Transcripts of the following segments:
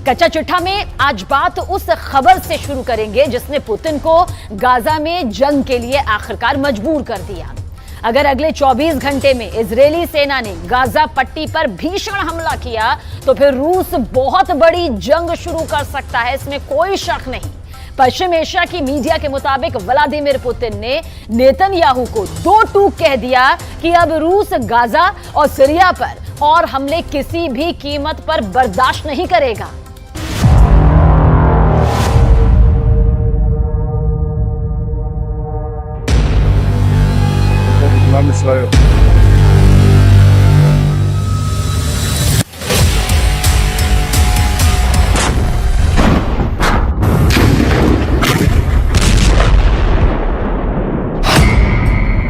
कच्चा चिट्ठा में आज बात उस खबर से शुरू करेंगे जिसने पुतिन को गाजा में जंग के लिए आखिरकार मजबूर कर दिया। अगर अगले 24 घंटे में इजरायली सेना ने गाजा पट्टी पर भीषण हमला किया तो फिर रूस बहुत बड़ी जंग शुरू कर सकता है, इसमें कोई शक नहीं। पश्चिम एशिया की मीडिया के मुताबिक व्लादिमीर पुतिन ने नेतन्याहू को दो टूक कह दिया कि अब रूस गाजा और सीरिया पर और हमले किसी भी कीमत पर बर्दाश्त नहीं करेगा।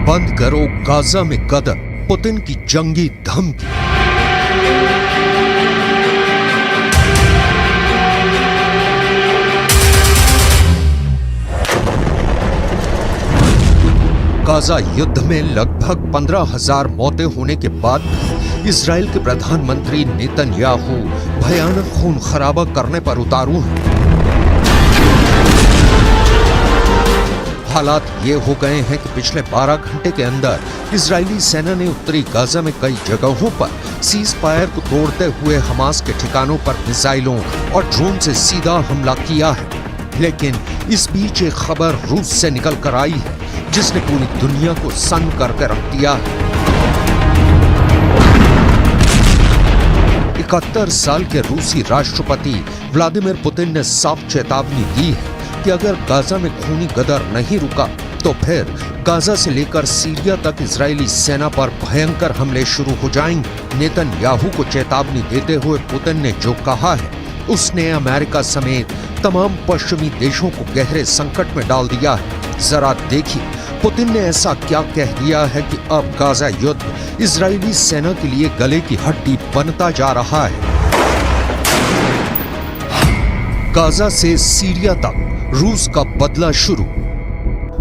बंद करो गाजा में कदम, पुतिन की जंगी धमकी। गाजा युद्ध में लगभग 15,000 मौतें होने के बाद इजराइल के प्रधानमंत्री नेतन्याहू भयानक खून खराबा करने पर उतारू हैं। हालात ये हो गए हैं कि पिछले 12 घंटे के अंदर इजरायली सेना ने उत्तरी गाजा में कई जगहों पर सीज फायर को तोड़ते हुए हमास के ठिकानों पर मिसाइलों और ड्रोन से सीधा हमला किया है। लेकिन इस बीच एक खबर रूस से निकल कर आई है जिसने पूरी दुनिया को सन्न करके रख दिया है। 71 साल के रूसी राष्ट्रपति व्लादिमीर पुतिन ने साफ चेतावनी दी है कि अगर गाजा में खूनी गदर नहीं रुका तो फिर गाजा से लेकर सीरिया तक इजरायली सेना पर भयंकर हमले शुरू हो जाएंगे। नेतन्याहू को चेतावनी देते हुए पुतिन ने जो कहा है उसने अमेरिका समेत तमाम पश्चिमी देशों को गहरे संकट में डाल दिया है। जरा देखिए पुतिन ने ऐसा क्या कह दिया है कि अब गाजा युद्ध इजरायली सेना के लिए गले की हड्डी बनता जा रहा है। गाजा से सीरिया तक रूस का बदला शुरू।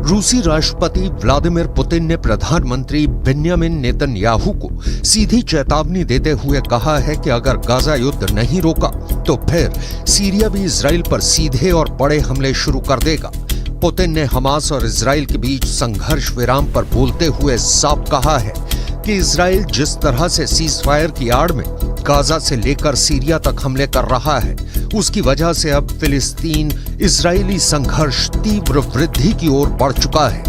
रूसी राष्ट्रपति व्लादिमीर पुतिन ने प्रधानमंत्री बेन्यामिन नेतन्याहू को सीधी चेतावनी देते हुए कहा है कि अगर गाजा युद्ध नहीं रोका तो फिर सीरिया भी इजराइल पर सीधे और बड़े हमले शुरू कर देगा। पुतिन ने हमास और इजराइल के बीच संघर्ष विराम पर बोलते हुए साफ कहा है कि इजराइल जिस तरह से सीज फायर की आड़ में गाजा से लेकर सीरिया तक हमले कर रहा है उसकी वजह से अब फिलिस्तीन इजरायली संघर्ष तीव्र वृद्धि की ओर बढ़ चुका है।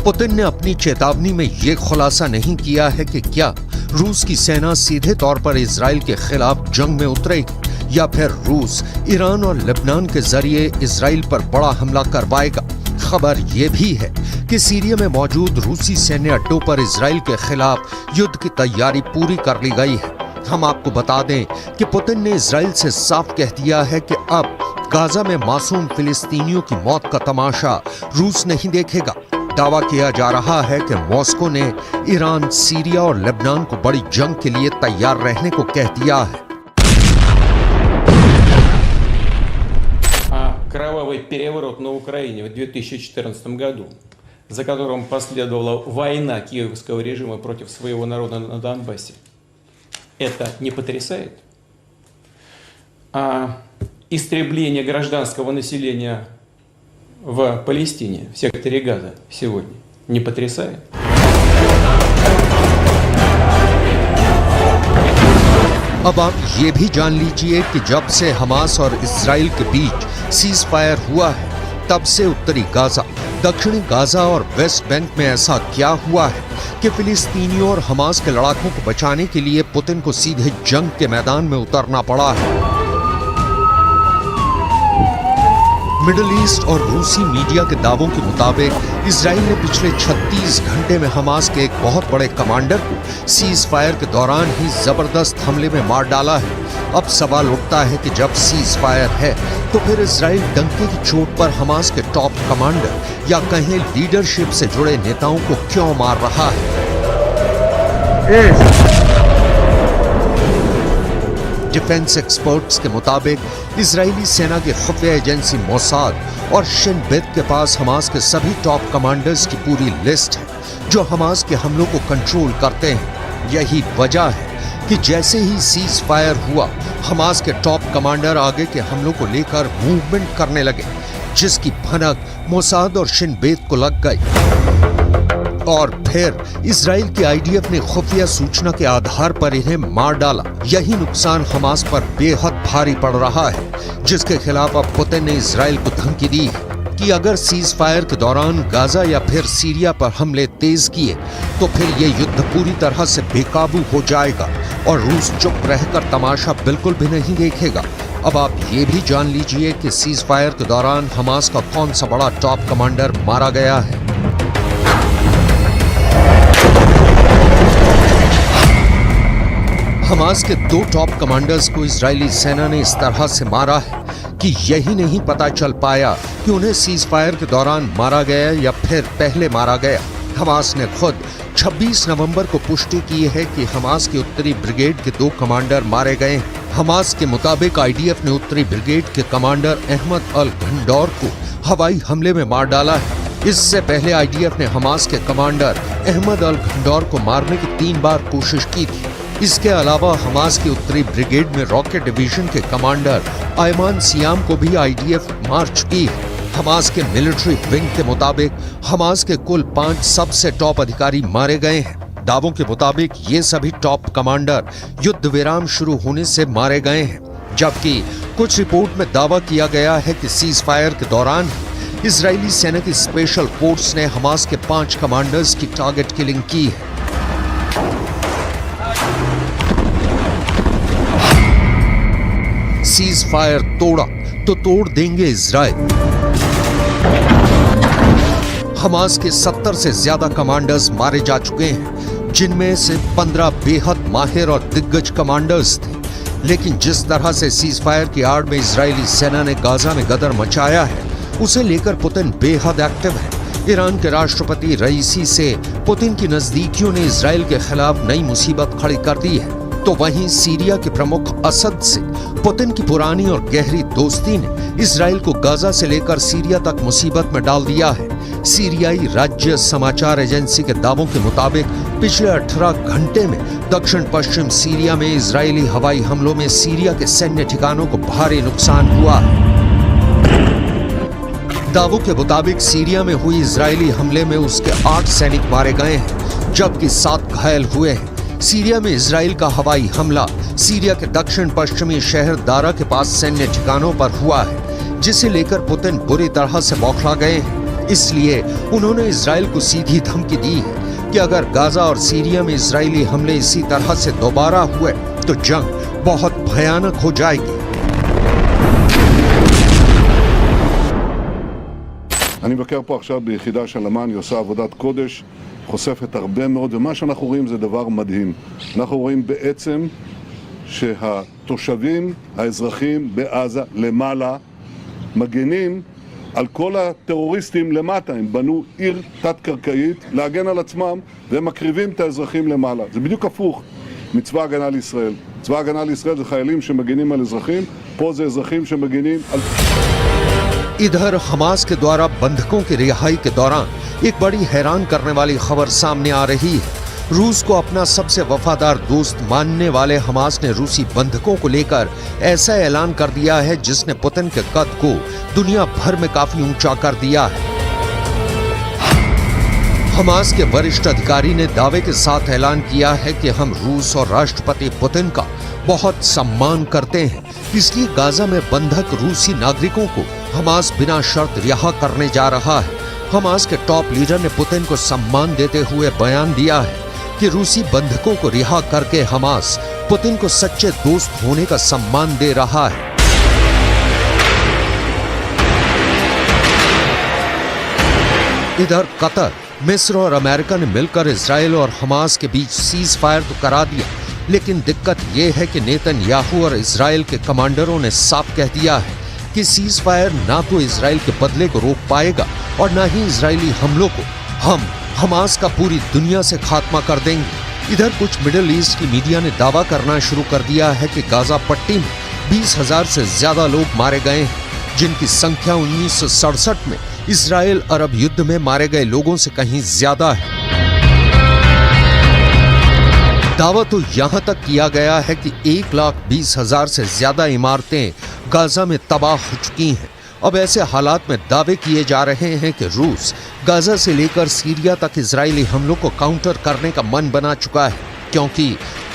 पुतिन ने अपनी चेतावनी में यह खुलासा नहीं किया है कि क्या रूस की सेना सीधे तौर पर इजराइल के खिलाफ जंग में उतरेगी या फिर रूस ईरान और लेबनान के जरिए इजराइल पर बड़ा हमला करवाएगा। खबर यह भी है कि सीरिया में मौजूद रूसी सैन्य अड्डों पर इजराइल के खिलाफ युद्ध की तैयारी पूरी कर ली गई है। हम आपको बता दें कि पुतिन ने इजराइल से साफ कह दिया है कि अब गाजा में मासूम फिलिस्तीनियों की मौत का तमाशा रूस नहीं देखेगा। दावा किया जा रहा है कि मॉस्को ने ईरान, सीरिया और लेबनान को बड़ी जंग के लिए तैयार रहने को कह दिया है। Кровавый переворот на Украине в 2014 году, за которым последовала война киевского режима против своего народа на Донбассе, это не потрясает? А истребление гражданского населения в Палестине, в секторе Газа сегодня, не потрясает? अब आप ये भी जान लीजिए कि जब से हमास और इजराइल के बीच सीज फायर हुआ है तब से उत्तरी गाजा, दक्षिणी गाजा और वेस्ट बैंक में ऐसा क्या हुआ है कि फिलिस्तीनियों और हमास के लड़ाकों को बचाने के लिए पुतिन को सीधे जंग के मैदान में उतरना पड़ा है। मिडिल ईस्ट और रूसी मीडिया के दावों के मुताबिक इजराइल ने पिछले 36 घंटे में हमास के एक बहुत बड़े कमांडर को सीज फायर के दौरान ही जबरदस्त हमले में मार डाला है। अब सवाल उठता है कि जब सीज फायर है तो फिर इजराइल डंके की चोट पर हमास के टॉप कमांडर या कहें लीडरशिप से जुड़े नेताओं को क्यों मार रहा है। डिफेंस एक्सपर्ट्स के मुताबिक इजरायली सेना की खुफिया एजेंसी मोसाद और शिन बेत के पास हमास के सभी टॉप कमांडर्स की पूरी लिस्ट है जो हमास के हमलों को कंट्रोल करते हैं। यही वजह है कि जैसे ही सीज फायर हुआ, हमास के टॉप कमांडर आगे के हमलों को लेकर मूवमेंट करने लगे, जिसकी भनक मोसाद और शिन बेत को लग गई। और फिर इजराइल के आईडीएफ ने खुफिया सूचना के आधार पर इन्हें मार डाला। यही नुकसान हमास पर बेहद भारी पड़ रहा है, जिसके खिलाफ अब पुतिन ने इजराइल को धमकी दी है कि अगर सीज फायर के दौरान गाजा या फिर सीरिया पर हमले तेज किए तो फिर ये युद्ध पूरी तरह से बेकाबू हो जाएगा और रूस चुप रहकर तमाशा बिल्कुल भी नहीं देखेगा। अब आप ये भी जान लीजिए कि सीज फायर के दौरान हमास का कौन सा बड़ा टॉप कमांडर मारा गया है। हमास के 2 टॉप कमांडर्स को इजरायली सेना ने इस तरह से मारा है कि यही नहीं पता चल पाया कि उन्हें सीज फायर के दौरान मारा गया या फिर पहले मारा गया। हमास ने खुद 26 नवंबर को पुष्टि की है कि हमास के उत्तरी ब्रिगेड के 2 कमांडर मारे गए हैं। हमास के मुताबिक आईडीएफ ने उत्तरी ब्रिगेड के कमांडर अहमद अल घंडौर को हवाई हमले में मार डाला है। इससे पहले आईडीएफ ने हमास के कमांडर अहमद अल घंडौर को मारने की 3 बार कोशिश की थी। इसके अलावा हमास की उत्तरी ब्रिगेड में रॉकेट डिवीजन के कमांडर आयमान सियाम को भी आईडीएफ मार चुकी है। हमास के मिलिट्री विंग के मुताबिक हमास के कुल 5 सबसे टॉप अधिकारी मारे गए हैं। दावों के मुताबिक ये सभी टॉप कमांडर युद्ध विराम शुरू होने से मारे गए हैं, जबकि कुछ रिपोर्ट में दावा किया गया है कि सीज फायर के दौरान इजरायली सेना की स्पेशल फोर्स ने हमास के 5 कमांडर्स की टारगेट किलिंग की है। सीज फायर तोड़ा तो तोड़ देंगे इजराइल। हमास के 70 से ज्यादा कमांडर्स मारे जा चुके हैं, जिनमें से 15 बेहद माहिर और दिग्गज कमांडर्स थे। लेकिन जिस तरह से सीज फायर की आड़ में इजरायली सेना ने गाजा में गदर मचाया है, उसे लेकर पुतिन बेहद एक्टिव है। ईरान के राष्ट्रपति रईसी से पुतिन की नजदीकियों ने इजराइल के खिलाफ नई मुसीबत खड़ी कर दी है, तो वहीं सीरिया के प्रमुख असद से पुतिन की पुरानी और गहरी दोस्ती ने इजराइल को गाजा से लेकर सीरिया तक मुसीबत में डाल दिया है। सीरियाई राज्य समाचार एजेंसी के दावों के मुताबिक पिछले 18 घंटे में दक्षिण पश्चिम सीरिया में इजरायली हवाई हमलों में सीरिया के सैन्य ठिकानों को भारी नुकसान हुआ है। दावों के मुताबिक सीरिया में हुई इजरायली हमले में उसके 8 सैनिक मारे गए हैं, जबकि 7 घायल हुए हैं। सीरिया में इजराइल का हवाई हमला सीरिया के दक्षिण पश्चिमी शहर दारा के पास सैन्य ठिकानों पर हुआ है, जिसे लेकर पुतिन बुरी तरह से बौखला गए हैं। इसलिए उन्होंने इजराइल को सीधी धमकी दी है कि अगर गाजा और सीरिया में इजरायली हमले इसी तरह से दोबारा हुए तो जंग बहुत भयानक हो जाएगी। אני מבקר פה עכשיו ביחידה של אמ"ן, היא עושה עבודת קודש, חושפת הרבה מאוד, ומה שאנחנו רואים זה דבר מדהים. אנחנו רואים בעצם שהתושבים, האזרחים בעזה למעלה, מגנים על כל הטרוריסטים למטה. הם בנו עיר תת-קרקעית להגן על עצמם, והם מקריבים את האזרחים למעלה. זה בדיוק הפוך מצבא הגנה לישראל. צבא הגנה לישראל זה חיילים שמגנים על אזרחים, פה זה אזרחים שמגנים על... इधर हमास के द्वारा बंधकों की रिहाई के दौरान एक बड़ी हैरान करने वाली खबर सामने आ रही है। रूस को अपना सबसे वफादार दोस्त मानने वाले हमास ने रूसी बंधकों को लेकर ऐसा ऐलान कर दिया है जिसने पुतिन के कद को दुनिया भर में काफी ऊंचा कर दिया है। हमास के वरिष्ठ अधिकारी ने दावे के साथ ऐलान किया है कि हम रूस और राष्ट्रपति पुतिन का बहुत सम्मान करते हैं, इसलिए गाजा में बंधक रूसी नागरिकों को हमास बिना शर्त रिहा करने जा रहा है। हमास के टॉप लीडर ने पुतिन को सम्मान देते हुए बयान दिया है कि रूसी बंधकों को रिहा करके हमास पुतिन को सच्चे दोस्त होने का सम्मान दे रहा है। इधर कतर, मिस्र और अमेरिका ने मिलकर इजराइल और हमास के बीच सीज फायर तो करा दिया, लेकिन दिक्कत यह है कि नेतन्याहू और इजराइल के कमांडरों ने साफ कह दिया है कि सीज फायर ना तो इजराइल के बदले को रोक पाएगा और ना ही इजरायली हमलों को। हम हमास का पूरी दुनिया से खात्मा कर देंगे। इधर कुछ मिडिल ईस्ट की मीडिया ने दावा करना शुरू कर दिया है कि गाजा पट्टी में 20,000 से ज्यादा लोग मारे गए हैं, जिनकी संख्या 1967 में इजराइल अरब युद्ध में मारे गए लोगों से कहीं ज्यादा है। दावा तो यहां तक किया गया है कि 1,20,000 से ज्यादा इमारतें गाजा में तबाह हो चुकी हैं। अब ऐसे हालात में दावे किए जा रहे हैं कि रूस गाजा से लेकर सीरिया तक इजरायली हमलों को काउंटर करने का मन बना चुका है, क्योंकि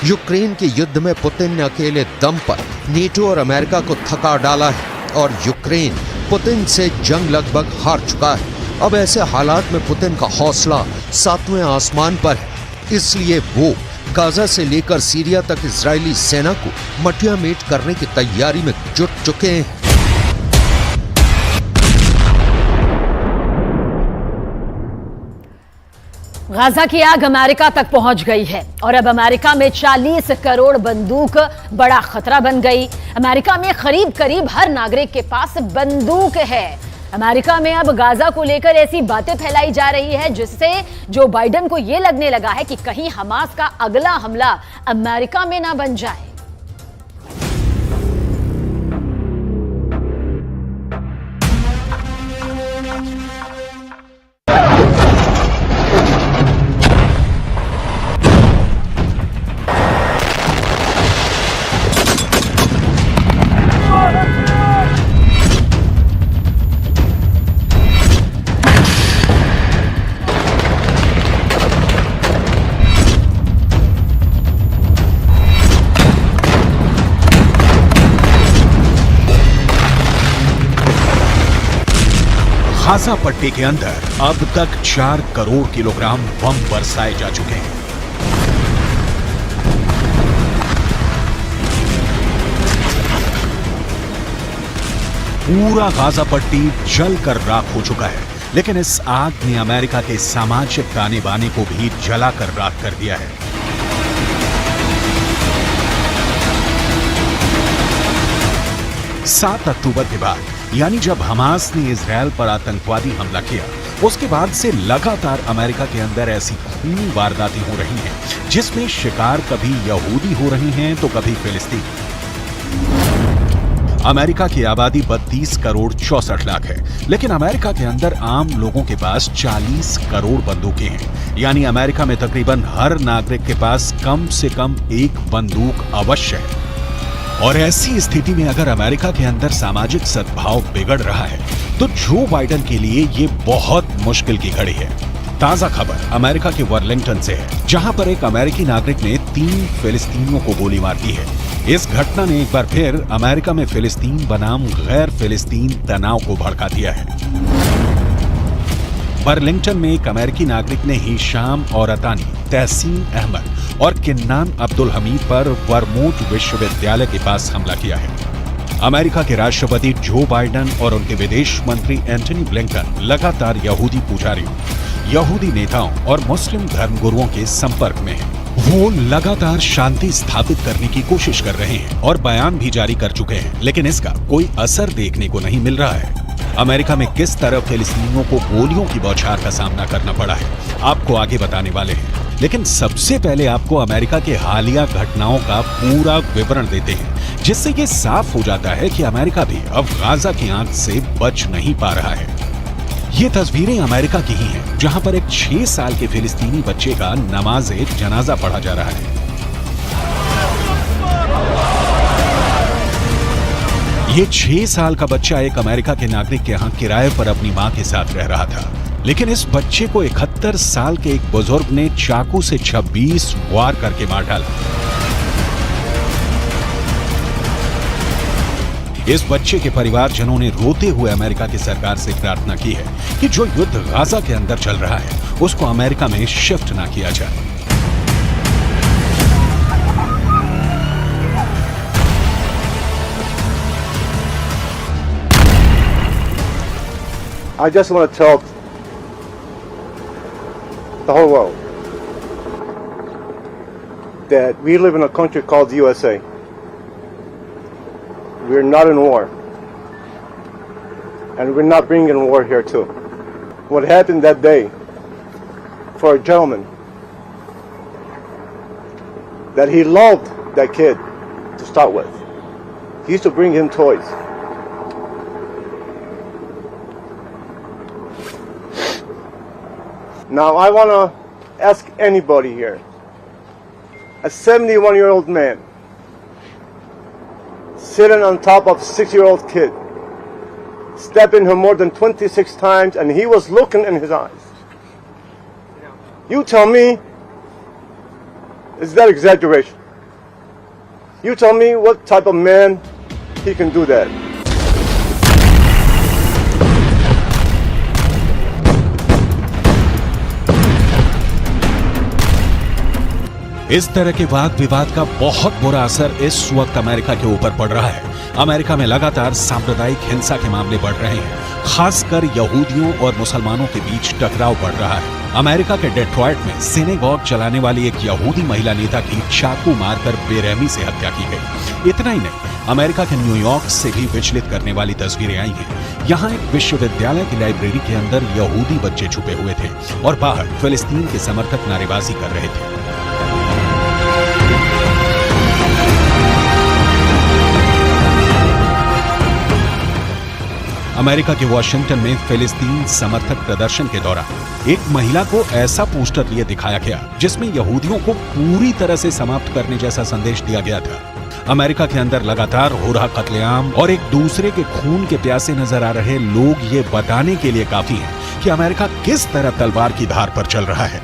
यूक्रेन के युद्ध में पुतिन ने अकेले दम पर नेटो और अमेरिका को थका डाला है और यूक्रेन पुतिन से जंग लगभग हार चुका है। अब ऐसे हालात में पुतिन का हौसला 7वें आसमान पर है, इसलिए वो गाजा से लेकर सीरिया तक इजरायली सेना को मटिया मेट करने की तैयारी में जुट चुके हैं। गाजा की आग अमेरिका तक पहुंच गई है और अब अमेरिका में 40 करोड़ बंदूक बड़ा खतरा बन गई। अमेरिका में करीब करीब हर नागरिक के पास बंदूक है। अमेरिका में अब गाजा को लेकर ऐसी बातें फैलाई जा रही है जिससे जो बाइडेन को यह लगने लगा है कि कहीं हमास का अगला हमला अमेरिका में ना बन जाए। गाजा पट्टी के अंदर अब तक 4 करोड़ किलोग्राम बम बरसाए जा चुके हैं। पूरा गाजा पट्टी जलकर राख हो चुका है, लेकिन इस आग ने अमेरिका के सामाजिक ताने बाने को भी जलाकर राख कर दिया है। सात अक्टूबर के बाद, यानी जब हमास ने इजरायल पर आतंकवादी हमला किया, उसके बाद से लगातार अमेरिका के अंदर ऐसी खूनी वारदातें हो रही हैं जिसमें शिकार कभी यहूदी हो रही हैं तो कभी फिलिस्तीन। अमेरिका की आबादी 32 करोड़ 64 लाख है, लेकिन अमेरिका के अंदर आम लोगों के पास 40 करोड़ बंदूकें हैं। यानी अमेरिका में तकरीबन हर नागरिक के पास कम से कम एक बंदूक अवश्य है। और ऐसी स्थिति में अगर अमेरिका के अंदर सामाजिक सद्भाव बिगड़ रहा है तो जो बाइडेन के लिए ये बहुत मुश्किल की घड़ी है। ताजा खबर अमेरिका के वर्लिंगटन से है, जहां पर एक अमेरिकी नागरिक ने 3 फिलिस्तीनियों को गोली मार दी है। इस घटना ने एक बार फिर अमेरिका में फिलिस्तीन बनाम गैर फिलिस्तीन तनाव को भड़का दिया है। वर्लिंगटन में एक अमेरिकी नागरिक ने हिशाम औरतानी, तहसीन अहमद और किन्नान अब्दुल हमीद पर वर्मोंट विश्वविद्यालय के पास हमला किया है। अमेरिका के राष्ट्रपति जो बाइडेन और उनके विदेश मंत्री एंटनी ब्लिंकन लगातार यहूदी पुजारियों, यहूदी नेताओं और मुस्लिम धर्मगुरुओं के संपर्क में हैं। वो लगातार शांति स्थापित करने की कोशिश कर रहे हैं और बयान भी जारी कर चुके हैं, लेकिन इसका कोई असर देखने को नहीं मिल रहा है। अमेरिका में किस तरह फिलिस्तीनियों को गोलियों की बौछार का सामना करना पड़ा है, आपको आगे बताने वाले हैं। लेकिन सबसे पहले आपको अमेरिका के हालिया घटनाओं का पूरा विवरण देते हैं, जिससे ये साफ हो जाता है कि अमेरिका भी अब गाजा की आग से बच नहीं पा रहा है। ये तस्वीरें अमेरिका की ही हैं, जहां पर एक 6 साल के फिलिस्तीनी बच्चे का नमाज़े जनाजा पढ़ा जा रहा है। ये 6 साल का बच्चा एक अमेरिका के नागरिक के यहाँ किराए पर अपनी मां के साथ रह रहा था, लेकिन इस बच्चे को 71 साल के एक बुजुर्ग ने चाकू से 26 वार करके मार डाला। इस बच्चे के परिवारजनों ने रोते हुए अमेरिका की सरकार से प्रार्थना की है कि जो युद्ध गाजा के अंदर चल रहा है उसको अमेरिका में शिफ्ट ना किया जाए। I just want to tell the whole world that we live in a country called the USA. We're not in war. And we're not bringing war here too. What happened that day for a gentleman, that he loved that kid to start with. He used to bring him toys. Now I want to ask anybody here, a 71-year-old man sitting on top of a 6-year-old kid, stabbing her more than 26 times, and he was looking in his eyes. You tell me, is that exaggeration? You tell me what type of man he can do that. इस तरह के वाद विवाद का बहुत बुरा असर इस वक्त अमेरिका के ऊपर पड़ रहा है। अमेरिका में लगातार सांप्रदायिक हिंसा के मामले बढ़ रहे हैं, खासकर यहूदियों और मुसलमानों के बीच टकराव बढ़ रहा है। अमेरिका के डेट्रॉयट में सिनेगॉग चलाने वाली एक यहूदी महिला नेता की चाकू मारकर बेरहमी से हत्या की गई। इतना ही नहीं, अमेरिका के न्यूयॉर्क से भी विचलित करने वाली तस्वीरें आई हैं। यहाँ एक विश्वविद्यालय की लाइब्रेरी के अंदर यहूदी बच्चे छुपे हुए थे और बाहर फिलिस्तीन के समर्थक नारेबाजी कर रहे थे। अमेरिका के वॉशिंगटन में फिलिस्तीन समर्थक प्रदर्शन के दौरान एक महिला को ऐसा पोस्टर लिए दिखाया गया जिसमें यहूदियों को पूरी तरह से समाप्त करने जैसा संदेश दिया गया था। अमेरिका के अंदर लगातार हो रहा कत्लेआम और एक दूसरे के खून के प्यासे नजर आ रहे लोग ये बताने के लिए काफी हैं कि अमेरिका किस तरह तलवार की धार पर चल रहा है।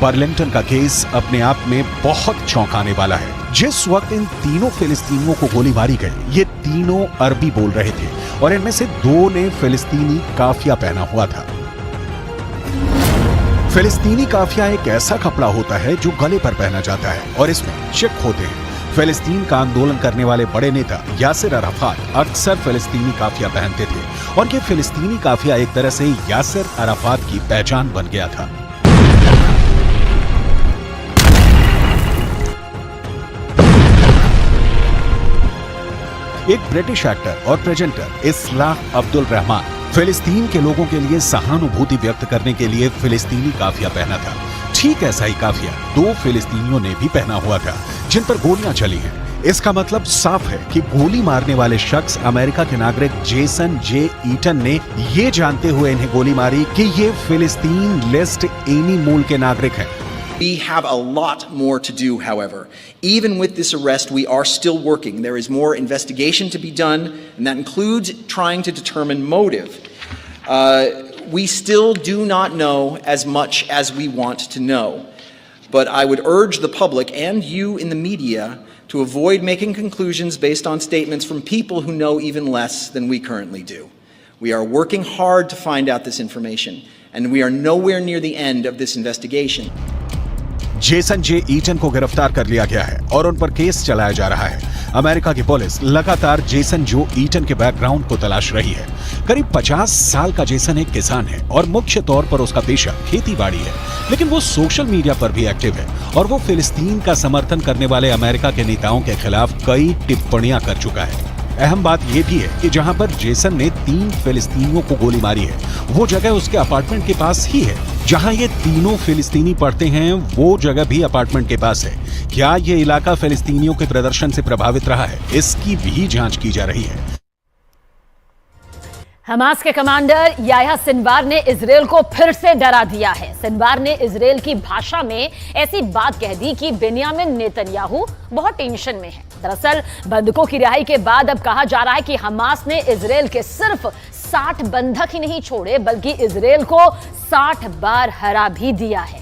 बर्लिंगटन का केस अपने आप में बहुत चौंकाने वाला है। जिस वक्त इन तीनों फिलिस्तीनियों को गोली मारी गई, ये तीनों अरबी बोल रहे थे और इनमें से 2 ने फिलिस्तीनी काफिया पहना हुआ था। फिलिस्तीनी काफिया एक ऐसा कपड़ा होता है जो गले पर पहना जाता है और इसमें चिक होते हैं। फिलिस्तीन का आंदोलन करने वाले बड़े नेता यासिर अराफात अक्सर फिलिस्तीनी काफिया पहनते थे और ये फिलिस्तीनी काफिया एक तरह से यासिर अराफात की पहचान बन गया था। एक ब्रिटिश एक्टर और प्रेजेंटर इस्लाह अब्दुल रहमान फिलिस्तीन के लोगों के लिए सहानुभूति व्यक्त करने के लिए फिलिस्तीनी काफिया पहना था। ठीक ऐसा ही काफिया 2 फिलिस्तीनियों ने भी पहना हुआ था जिन पर गोलियां चली हैं। इसका मतलब साफ है कि गोली मारने वाले शख्स अमेरिका के नागरिक जेसन जे ईटन ने ये जानते हुए इन्हें गोली मारी कि ये फिलिस्तीन लिस्ट एनी मूल के नागरिक हैं। We have a lot more to do, however. Even with this arrest, we are still working. There is more investigation to be done, and that includes trying to determine motive. We still do not know as much as we want to know. But I would urge the public and you in the media to avoid making conclusions based on statements from people who know even less than we currently do. We are working hard to find out this information, and we are nowhere near the end of this investigation. Jason J Eaton को गिरफ्तार कर लिया गया है और उन पर case चलाया जा रहा है। अमेरिका की पुलिस लगातार जेसन जो ईटन के बैकग्राउंड को तलाश रही है। करीब 50 साल का जेसन एक किसान है और मुख्य तौर पर उसका पेशा खेती-बाड़ी है, लेकिन वो सोशल मीडिया पर भी एक्टिव है और वो फिलिस्तीन का समर्थन करने वाले अमेरिका के नेताओं के खिलाफ कई टिप्पणियां कर चुका है। अहम बात यह भी है कि जहां पर जेसन ने 3 फिलिस्तीनियों को गोली मारी है, वो जगह उसके अपार्टमेंट के पास ही है। जहां ये तीनों फिलिस्तीनी पढ़ते हैं, वो जगह भी अपार्टमेंट के पास है। क्या ये इलाका फिलिस्तीनियों के प्रदर्शन से प्रभावित रहा है, इसकी भी जांच की जा रही है। हमास के कमांडर याह्या सिनवार ने इजरायल को फिर से डरा दिया है। सिनवार ने इजरायल की भाषा में ऐसी बात कह दी कि बेन्यामिन नेतन्याहू बहुत टेंशन में है। दरअसल बंधकों की रिहाई के बाद अब कहा जा रहा है कि हमास ने इजरायल के सिर्फ 60 बंधक ही नहीं छोड़े, बल्कि इजरायल को 60 बार हरा भी दिया है।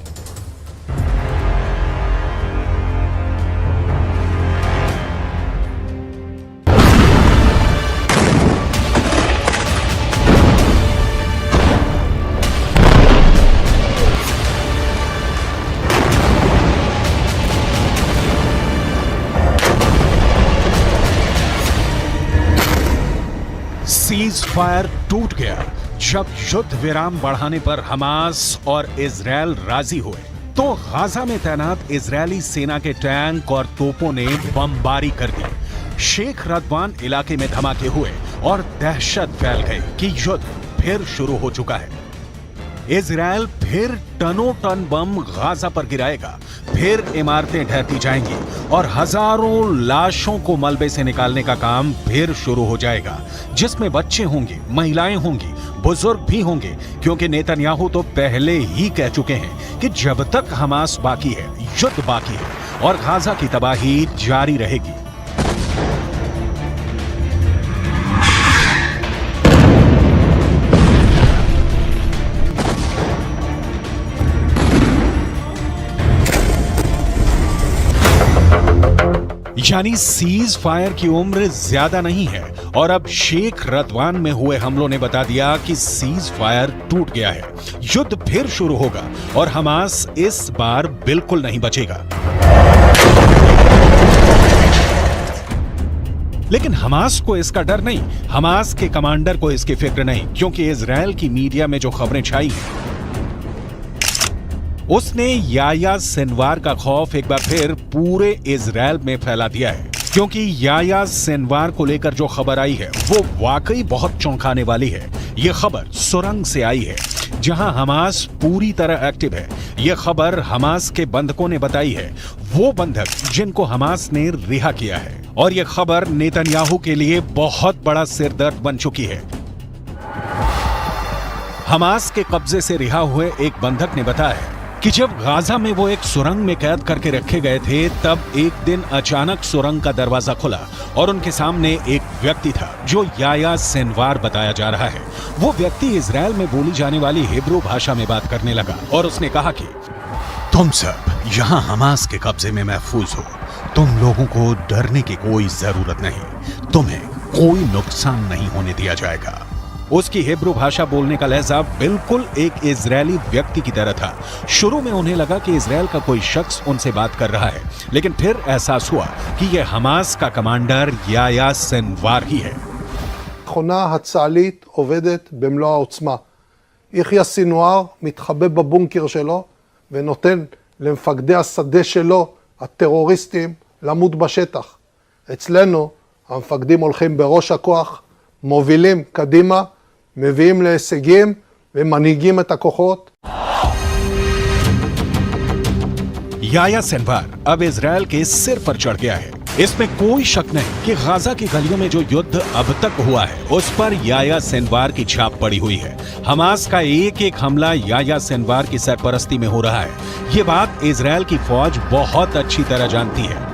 सीज फायर टूट गया जब युद्ध विराम बढ़ाने पर हमास और इजरायल राजी हुए तो गाजा में तैनात इजरायली सेना के टैंक और तोपों ने बमबारी कर दी। शेख रदवान इलाके में धमाके हुए और दहशत फैल गई कि युद्ध फिर शुरू हो चुका है। इजरायल फिर टनों टन बम गाजा पर गिराएगा, फिर इमारतें ढहती जाएंगी और हजारों लाशों को मलबे से निकालने का काम फिर शुरू हो जाएगा, जिसमें बच्चे होंगे, महिलाएं होंगी, बुजुर्ग भी होंगे, क्योंकि नेतन्याहू तो पहले ही कह चुके हैं कि जब तक हमास बाकी है, युद्ध बाकी है और गाजा की तबाही जारी रहेगी। यानी सीज फायर की उम्र ज्यादा नहीं है और अब शेख रदवान में हुए हमलों ने बता दिया कि सीज फायर टूट गया है। युद्ध फिर शुरू होगा और हमास इस बार बिल्कुल नहीं बचेगा। लेकिन हमास को इसका डर नहीं, हमास के कमांडर को इसकी फिक्र नहीं, क्योंकि इजराइल की मीडिया में जो खबरें छाई हैं उसने याया सिनवार का खौफ एक बार फिर पूरे इजराइल में फैला दिया है। क्योंकि याया सिनवार को लेकर जो खबर आई है वो वाकई बहुत चौंकाने वाली है। ये खबर सुरंग से आई है जहां हमास पूरी तरह एक्टिव है। ये खबर हमास के बंधकों ने बताई है, वो बंधक जिनको हमास ने रिहा किया है। और ये खबर नेतन्याहू के लिए बहुत बड़ा सिरदर्द बन चुकी है। हमास के कब्जे से रिहा हुए एक बंधक ने बताया कि जब गाजा में वो एक सुरंग में कैद करके रखे गए थे, तब एक दिन अचानक सुरंग का दरवाजा खुला और उनके सामने एक व्यक्ति था जो याया सिनवार बताया जा रहा है। वो व्यक्ति इजराइल में बोली जाने वाली हिब्रू भाषा में बात करने लगा और उसने कहा कि तुम सब यहाँ हमास के कब्जे में महफूज हो, तुम लोगों को डरने की कोई जरूरत नहीं, तुम्हें कोई नुकसान नहीं होने दिया जाएगा। उसकी हिब्रू भाषा बोलने का लहजा बिल्कुल एक इजरायली व्यक्ति की तरह था। शुरू में उन्हें लगा कि इजराइल का कोई शख्स उनसे बात कर रहा है, लेकिन फिर एहसास हुआ कि यह हमास का कमांडर याया सिनवार ही है। המכונה הצה"לית עובדת במלוא העוצמה. יחיא סינואר מתחבא בבונקר שלו ונותן למפקדי השדה שלו, הטרוריסטים, למות בשטח. אצלנו המפקדים הולכים בראש הכוח, מובילים קדימה, מביאים להישגים ומנהיגים את הכוחות. याया सिनवार अब इजराइल के सिर पर चढ़ गया है। इसमें कोई शक नहीं कि गाजा की गलियों में जो युद्ध अब तक हुआ है उस पर याया सिनवार की छाप पड़ी हुई है। हमास का एक एक हमला याया सिनवार की सरपरस्ती में हो रहा है। ये बात इजराइल की फौज बहुत अच्छी तरह जानती है।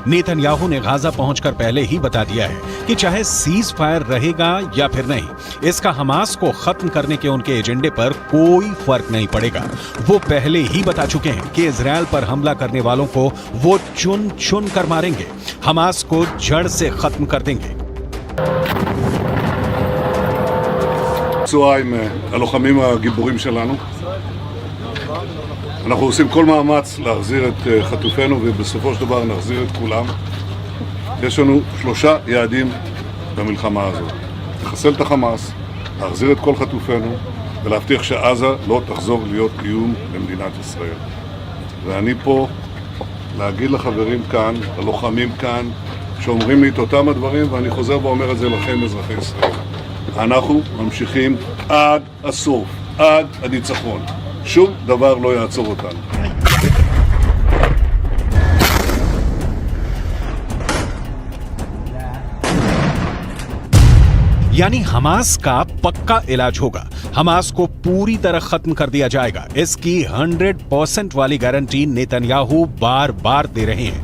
नेतन्याहू ने गाजा पहुंचकर पहले ही बता दिया है कि चाहे सीज फायर रहेगा या फिर नहीं, इसका हमास को खत्म करने के उनके एजेंडे पर कोई फर्क नहीं पड़ेगा। वो पहले ही बता चुके हैं कि इजराइल पर हमला करने वालों को वो चुन चुन कर मारेंगे, हमास को जड़ से खत्म कर देंगे। צהריים הלוחמים הגיבורים שלנו. אנחנו עושים כל מאמץ להחזיר את חטופינו ובסופו של דבר נחזיר את כולם. יש לנו 3 יעדים במלחמה הזאת. לחסל את החמאס, להחזיר את כל חטופינו ולהבטיח שעזה לא תחזור להיות איום למדינת ישראל. ואני פה להגיד לחברים כאן, ללוחמים כאן, שאומרים לי את אותם הדברים, ואני חוזר ואומר את זה לכם אזרחי ישראל. אנחנו ממשיכים עד הסוף, עד הניצחון. שום דבר לא יעצור אותנו. यानी हमास का पक्का इलाज होगा, हमास को पूरी तरह खत्म कर दिया जाएगा। इसकी 100% वाली गारंटी नेतन्याहू बार बार दे रहे हैं।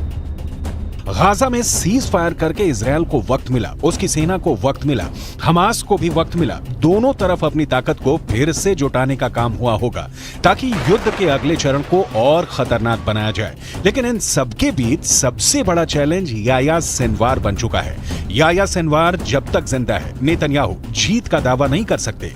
गाजा में सीज फायर करके इजराइल को वक्त मिला, उसकी सेना को वक्त मिला, हमास को भी वक्त मिला। दोनों तरफ अपनी ताकत को फिर से जुटाने का काम हुआ होगा ताकि युद्ध के अगले चरण को और खतरनाक बनाया जाए। लेकिन इन सबके बीच सबसे बड़ा चैलेंज याया सिनवार बन चुका है। याया सिनवार जब तक जिंदा है, नेतन्याहू जीत का दावा नहीं कर सकते।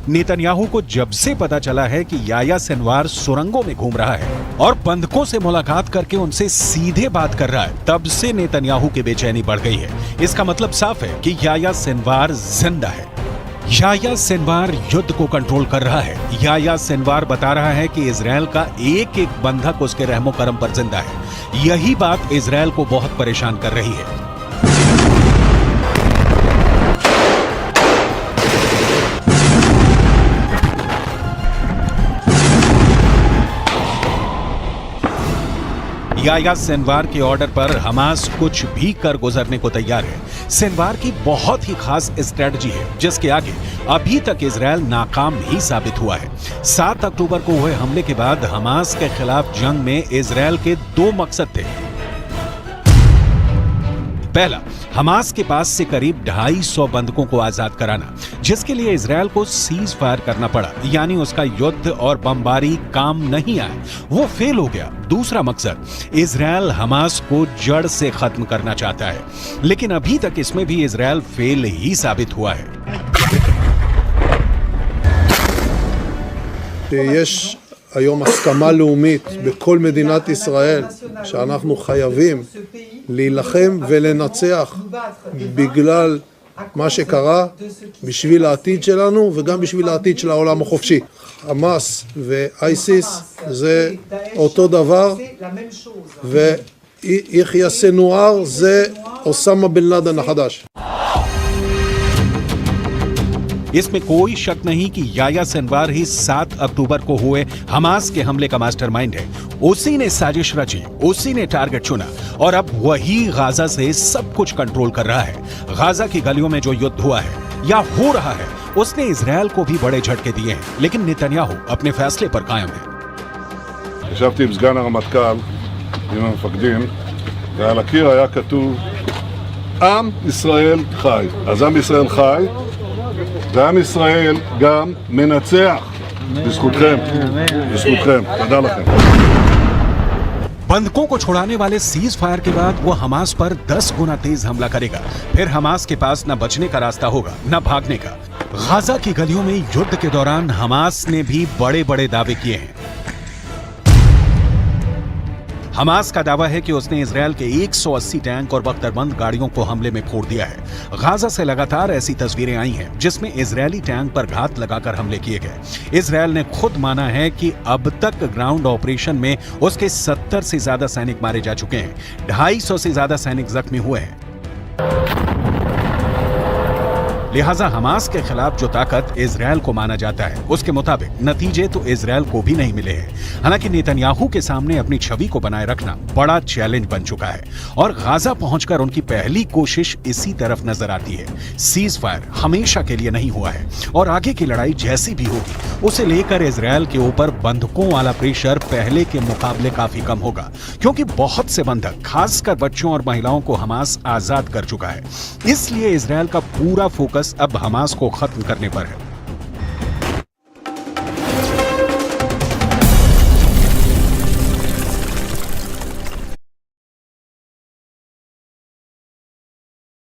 नेतन्याहू को जब से पता चला है कि याया सिनवार सुरंगों में घूम रहा है और बंधकों से मुलाकात करके उनसे सीधे बात कर रहा है, तब से नेतन्याहू की बेचैनी बढ़ गई है। इसका मतलब साफ है कि याया सिनवार जिंदा है। याया सिनवार युद्ध को कंट्रोल कर रहा है। याया सिनवार बता रहा है कि इजराइल का एक एक बंधक उसके रहमो करम पर जिंदा है। यही बात इजराइल को बहुत परेशान कर रही है। याह्या सिनवार के ऑर्डर पर हमास कुछ भी कर गुजरने को तैयार है। सिनवार की बहुत ही खास स्ट्रेटजी है जिसके आगे अभी तक इजरायल नाकाम ही साबित हुआ है। 7 अक्टूबर को हुए हमले के बाद हमास के खिलाफ जंग में इजरायल के 2 मकसद थे। पहला, हमास के पास से करीब 250 बंधकों को आजाद कराना, जिसके लिए इजरायल को सीज फायर करना पड़ा, यानी उसका युद्ध और बमबारी काम नहीं आए, वो फेल हो गया। दूसरा मकसद, इजरायल हमास को जड़ से खत्म करना चाहता है, लेकिन अभी तक इसमें भी इजरायल फेल ही साबित हुआ है। יש היום הסכמה לאומית בכל מדינת ישראל שאנחנו חייבים להילחם ולנצח בגלל מה שקרה, בשביל העתיד שלנו וגם בשביל העתיד של העולם החופשי. חמאס ואייסיס זה אותו דבר, ויחיא סנואר זה אוסמה בן לאדן החדש. इसमें कोई शक नहीं कि याह्या सिनवार ही 7 अक्टूबर को हुए हमास के हमले का मास्टरमाइंड है। उसी ने साजिश रची, उसी ने टारगेट चुना और अब वही गाजा से सब कुछ कंट्रोल कर रहा है। गाजा की गलियों में जो युद्ध हुआ है या हो रहा है, उसने इजरायल को भी बड़े झटके दिए हैं, लेकिन नेतन्याहू अपने फैसले पर कायम है। ישבתי עם סגן הרמטכ"ל, עם המפקדים, ועל הקיר היה כתוב עם ישראל חי. אז עם ישראל חי, ועם ישראל גם מנצח. בזכותכם, בזכותכם. תודה לכם. बंधकों को छुड़ाने वाले सीज फायर के बाद वो हमास पर 10 गुना तेज हमला करेगा। फिर हमास के पास न बचने का रास्ता होगा न भागने का। गाजा की गलियों में युद्ध के दौरान हमास ने भी बड़े बड़े दावे किए हैं। हमास का दावा है कि उसने इजरायल के 180 टैंक और बख्तरबंद गाड़ियों को हमले में फोड़ दिया है। गाजा से लगातार ऐसी तस्वीरें आई हैं जिसमें इजरायली टैंक पर घात लगाकर हमले किए गए। इजरायल ने खुद माना है कि अब तक ग्राउंड ऑपरेशन में उसके 70 से ज्यादा सैनिक मारे जा चुके हैं, 250 से ज्यादा सैनिक जख्मी हुए हैं। लिहाजा हमास के खिलाफ जो ताकत इजरायल को माना जाता है, उसके मुताबिक नतीजे तो इजरायल को भी नहीं मिले हैं। हालांकि नेतन्याहू के सामने अपनी छवि को बनाए रखना बड़ा चैलेंज बन चुका है और गाजा पहुंचकर उनकी पहली कोशिश इसी तरफ नजर आती है। सीज फायर हमेशा के लिए नहीं हुआ है और आगे की लड़ाई जैसी भी होगी, उसे लेकर इजरायल के ऊपर बंधकों वाला प्रेशर पहले के मुकाबले काफी कम होगा, क्योंकि बहुत से बंधक, खासकर बच्चों और महिलाओं को हमास आजाद कर चुका है। इसलिए इजरायल का पूरा फोकस अब हमास को खत्म करने पर है।